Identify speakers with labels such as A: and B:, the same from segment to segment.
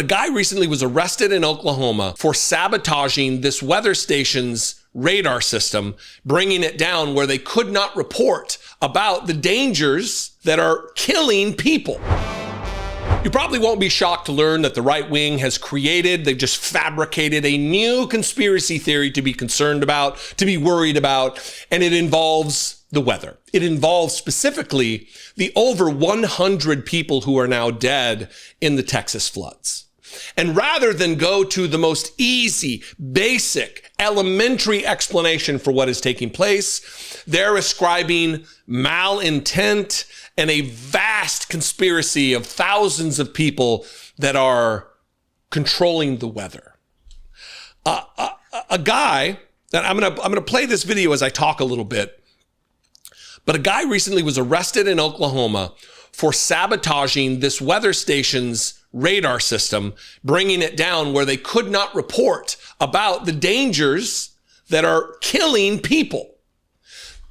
A: guy recently was arrested in Oklahoma for sabotaging this weather station's radar system, bringing it down where they could not report about the dangers that are killing people. You probably won't be shocked to learn that the right wing has they've just fabricated a new conspiracy theory to be concerned about, to be worried about, and it involves the weather. It involves specifically the over 100 people who are now dead in the Texas floods. And rather than go to the most easy, basic, elementary explanation for what is taking place, they're ascribing malintent and a vast conspiracy of thousands of people that are controlling the weather. A guy, and I'm gonna play this video as I talk a little bit, but a guy recently was arrested in Oklahoma for sabotaging this weather station's radar system, bringing it down where they could not report about the dangers that are killing people.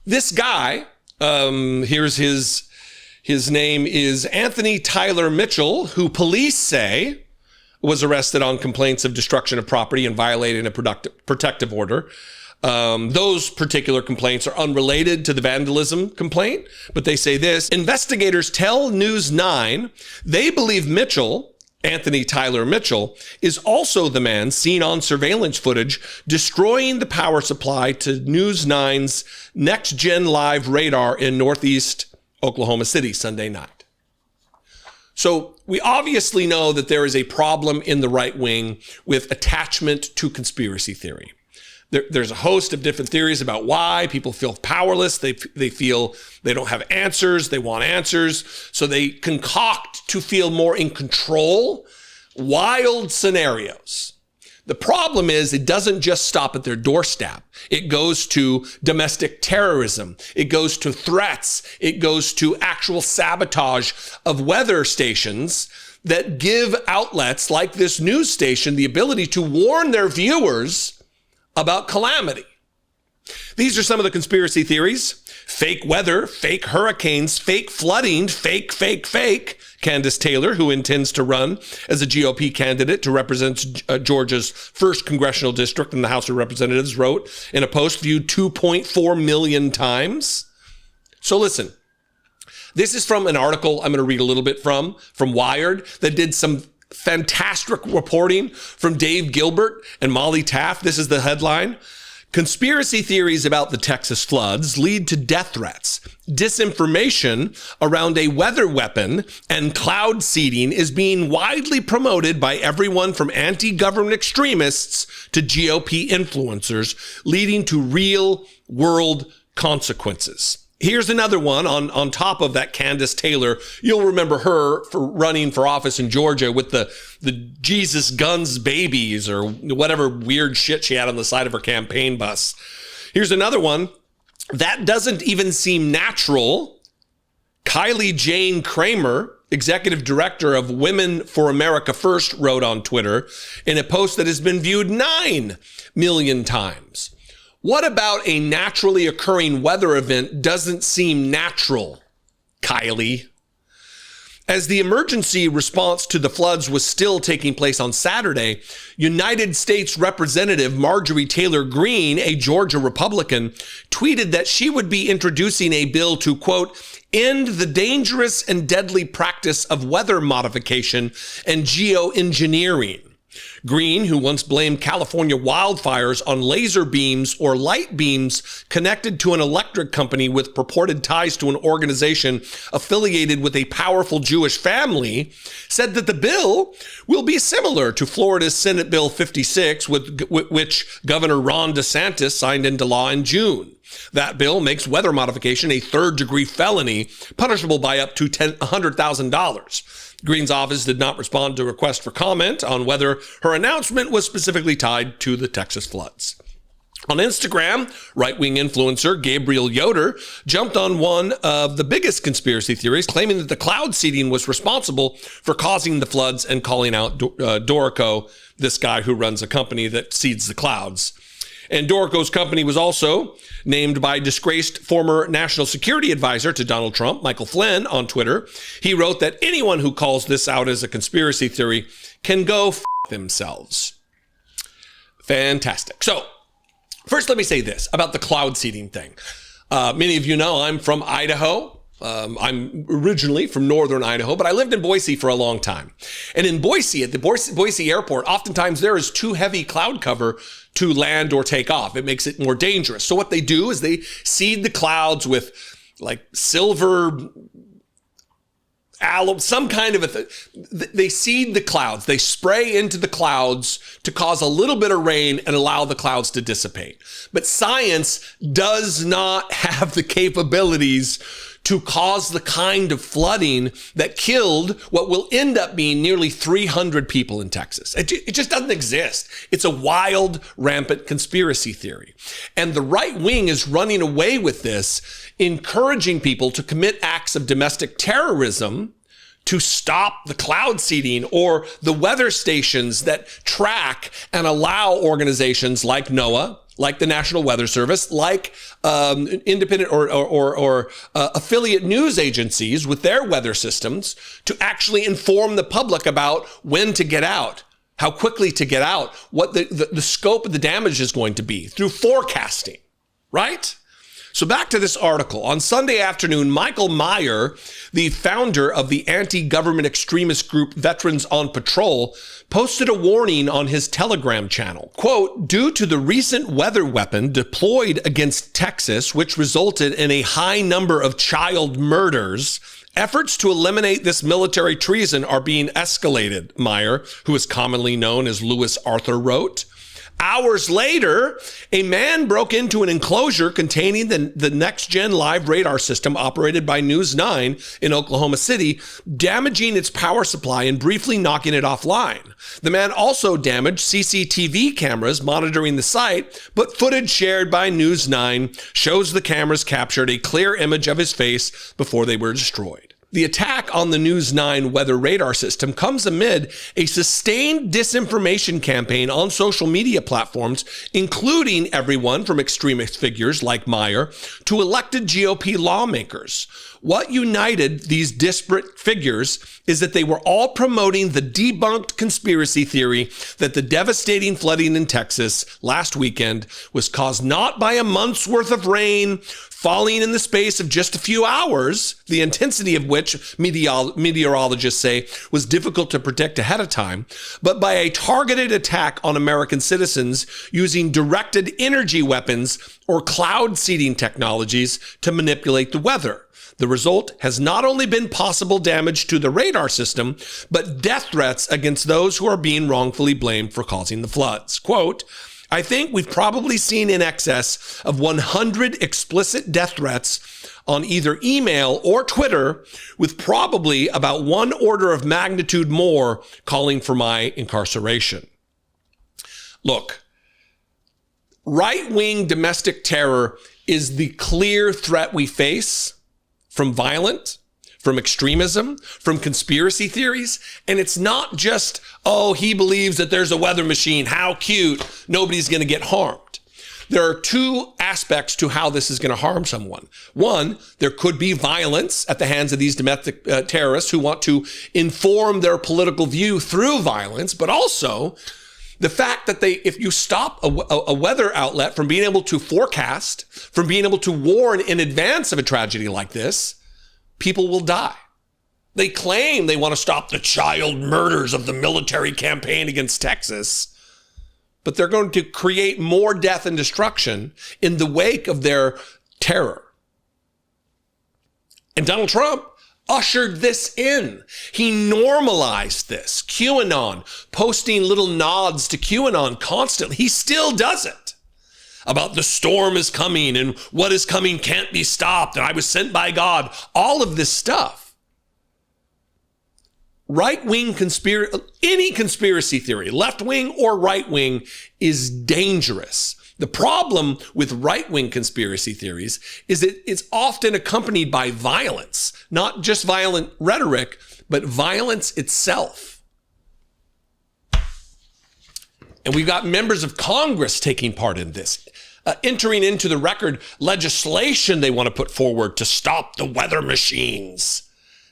A: This guy, here's his name is Anthony Tyler Mitchell, who police say was arrested on complaints of destruction of property and violating a protective order. Those particular complaints are unrelated to the vandalism complaint, but they say this: investigators tell News 9 they believe Mitchell, Anthony Tyler Mitchell, is also the man seen on surveillance footage destroying the power supply to News 9's Next Gen Live radar in Northeast Oklahoma City Sunday night. So we obviously know that there is a problem in the right wing with attachment to conspiracy theory. There's a host of different theories about why people feel powerless. They feel they don't have answers. They want answers. So they concoct to feel more in control, wild scenarios. The problem is it doesn't just stop at their doorstep. It goes to domestic terrorism. It goes to threats. It goes to actual sabotage of weather stations that give outlets like this news station the ability to warn their viewers about calamity. These are some of the conspiracy theories: fake weather, fake hurricanes, fake flooding, fake. Candace Taylor, who intends to run as a GOP candidate to represent Georgia's 1st congressional district in the House of Representatives, wrote in a post viewed 2.4 million times. So listen, this is from an article I'm going to read a little bit from Wired that did some fantastic reporting from Dave Gilbert and Molly Taft. This is the headline: conspiracy theories about the Texas floods lead to death threats. Disinformation around a weather weapon and cloud seeding is being widely promoted by everyone from anti-government extremists to GOP influencers, leading to real-world consequences. Here's another one on top of that Candace Taylor. You'll remember her for running for office in Georgia with the Jesus guns babies or whatever weird shit she had on the side of her campaign bus. Here's another one. That doesn't even seem natural. Kylie Jane Kramer, executive director of Women for America First, wrote on Twitter in a post that has been viewed 9 million times. What about a naturally occurring weather event doesn't seem natural, Kylie? As the emergency response to the floods was still taking place on Saturday, United States Representative Marjorie Taylor Greene, a Georgia Republican, tweeted that she would be introducing a bill to, quote, end the dangerous and deadly practice of weather modification and geoengineering. Greene, who once blamed California wildfires on laser beams or light beams connected to an electric company with purported ties to an organization affiliated with a powerful Jewish family, said that the bill will be similar to Florida's Senate Bill 56, which Governor Ron DeSantis signed into law in June. That bill makes weather modification a third-degree felony, punishable by up to $100,000. Greene's office did not respond to a request for comment on whether her announcement was specifically tied to the Texas floods. On Instagram, right-wing influencer Gabriel Yoder jumped on one of the biggest conspiracy theories, claiming that the cloud seeding was responsible for causing the floods and calling out Dorico, this guy who runs a company that seeds the clouds. And Dorico's company was also named by disgraced former national security advisor to Donald Trump, Michael Flynn, on Twitter. He wrote that anyone who calls this out as a conspiracy theory can go f themselves. Fantastic. So first, let me say this about the cloud seeding thing. Many of you know I'm from Idaho. I'm originally from northern Idaho, but I lived in Boise for a long time. And in Boise, at the Boise airport, oftentimes there is too heavy cloud cover to land or take off. It makes it more dangerous. So what they do is they seed the clouds with like silver, some kind of they seed the clouds. They spray into the clouds to cause a little bit of rain and allow the clouds to dissipate. But science does not have the capabilities to cause the kind of flooding that killed what will end up being nearly 300 people in Texas. It just doesn't exist. It's a wild, rampant conspiracy theory. And the right wing is running away with this, encouraging people to commit acts of domestic terrorism to stop the cloud seeding or the weather stations that track and allow organizations like NOAA, like the National Weather Service, like independent or affiliate news agencies with their weather systems to actually inform the public about when to get out, how quickly to get out, what the scope of the damage is going to be through forecasting, right? So back to this article. On Sunday afternoon, Michael Meyer, the founder of the anti-government extremist group Veterans on Patrol, posted a warning on his Telegram channel. Quote, due to the recent weather weapon deployed against Texas, which resulted in a high number of child murders, efforts to eliminate this military treason are being escalated, Meyer, who is commonly known as Louis Arthur, wrote. Hours later, a man broke into an enclosure containing the next-gen live radar system operated by News 9 in Oklahoma City, damaging its power supply and briefly knocking it offline. The man also damaged CCTV cameras monitoring the site, but footage shared by News 9 shows the cameras captured a clear image of his face before they were destroyed. The attack on the News 9 weather radar system comes amid a sustained disinformation campaign on social media platforms, including everyone from extremist figures like Meyer to elected GOP lawmakers. What united these disparate figures is that they were all promoting the debunked conspiracy theory that the devastating flooding in Texas last weekend was caused not by a month's worth of rain falling in the space of just a few hours, the intensity of which meteorologists say was difficult to predict ahead of time, but by a targeted attack on American citizens using directed energy weapons or cloud seeding technologies to manipulate the weather. The result has not only been possible damage to the radar system, but death threats against those who are being wrongfully blamed for causing the floods. Quote, I think we've probably seen in excess of 100 explicit death threats on either email or Twitter, with probably about one order of magnitude more calling for my incarceration. Look, right-wing domestic terror is the clear threat we face from violence, from extremism, from conspiracy theories. And it's not just, oh, he believes that there's a weather machine. How cute. Nobody's going to get harmed. There are two aspects to how this is going to harm someone. One, there could be violence at the hands of these domestic terrorists who want to inform their political view through violence, but also the fact that if you stop a weather outlet from being able to forecast, from being able to warn in advance of a tragedy like this, people will die. They claim they want to stop the child murders of the military campaign against Texas, but they're going to create more death and destruction in the wake of their terror. And Donald Trump ushered this in. He normalized this. QAnon, posting little nods to QAnon constantly. He still does it. About the storm is coming and what is coming can't be stopped and I was sent by God. All of this stuff. Right-wing any conspiracy theory, left-wing or right-wing, is dangerous. The problem with right-wing conspiracy theories is that it's often accompanied by violence, not just violent rhetoric, but violence itself. And we've got members of Congress taking part in this, entering into the record legislation they want to put forward to stop the weather machines.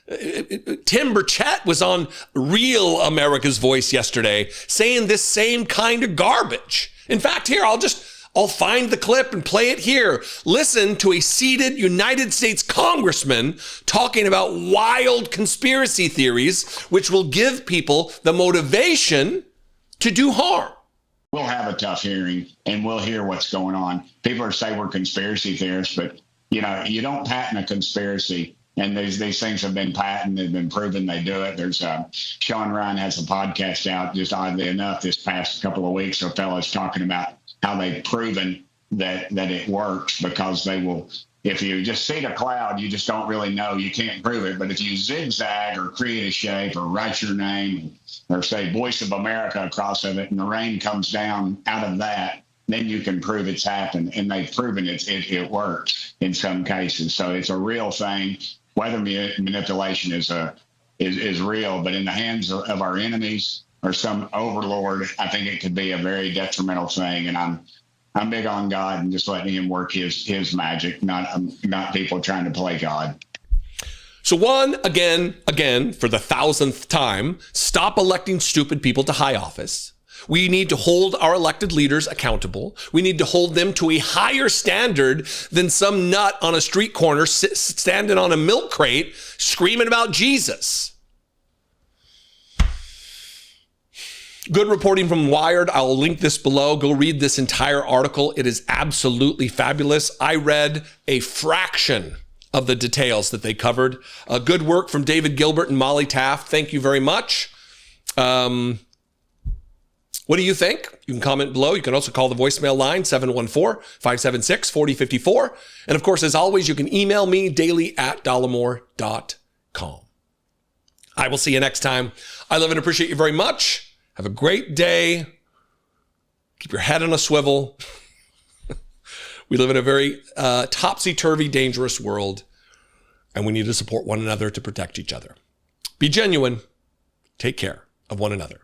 A: Tim Burchett was on Real America's Voice yesterday saying this same kind of garbage. In fact, here, I'll find the clip and play it here. Listen to a seated United States congressman talking about wild conspiracy theories, which will give people the motivation to do harm.
B: We'll have a tough hearing and we'll hear what's going on. People are saying we're conspiracy theorists, but you don't patent a conspiracy. And these things have been patented, they've been proven they do it. There's Sean Ryan has a podcast out, just oddly enough, this past couple of weeks, a fellow's talking about how they've proven that it works, because they will, if you just see the cloud, you just don't really know, you can't prove it. But if you zigzag or create a shape or write your name or say Voice of America across of it, and the rain comes down out of that, then you can prove it's happened. And they've proven it works in some cases. So it's a real thing. Weather manipulation is real, but in the hands of our enemies or some overlord, I think it could be a very detrimental thing. And I'm big on God and just letting him work his magic, not people trying to play God.
A: So again, for the 1,000th time, stop electing stupid people to high office. We need to hold our elected leaders accountable. We need to hold them to a higher standard than some nut on a street corner standing on a milk crate screaming about Jesus. Good reporting from Wired. I'll link this below. Go read this entire article. It is absolutely fabulous. I read a fraction of the details that they covered. Good work from David Gilbert and Molly Taft. Thank you very much. What do you think? You can comment below. You can also call the voicemail line, 714-576-4054. And of course, as always, you can email me daily@dollemore.com. I will see you next time. I love and appreciate you very much. Have a great day. Keep your head on a swivel. We live in a very topsy-turvy, dangerous world, and we need to support one another to protect each other. Be genuine. Take care of one another.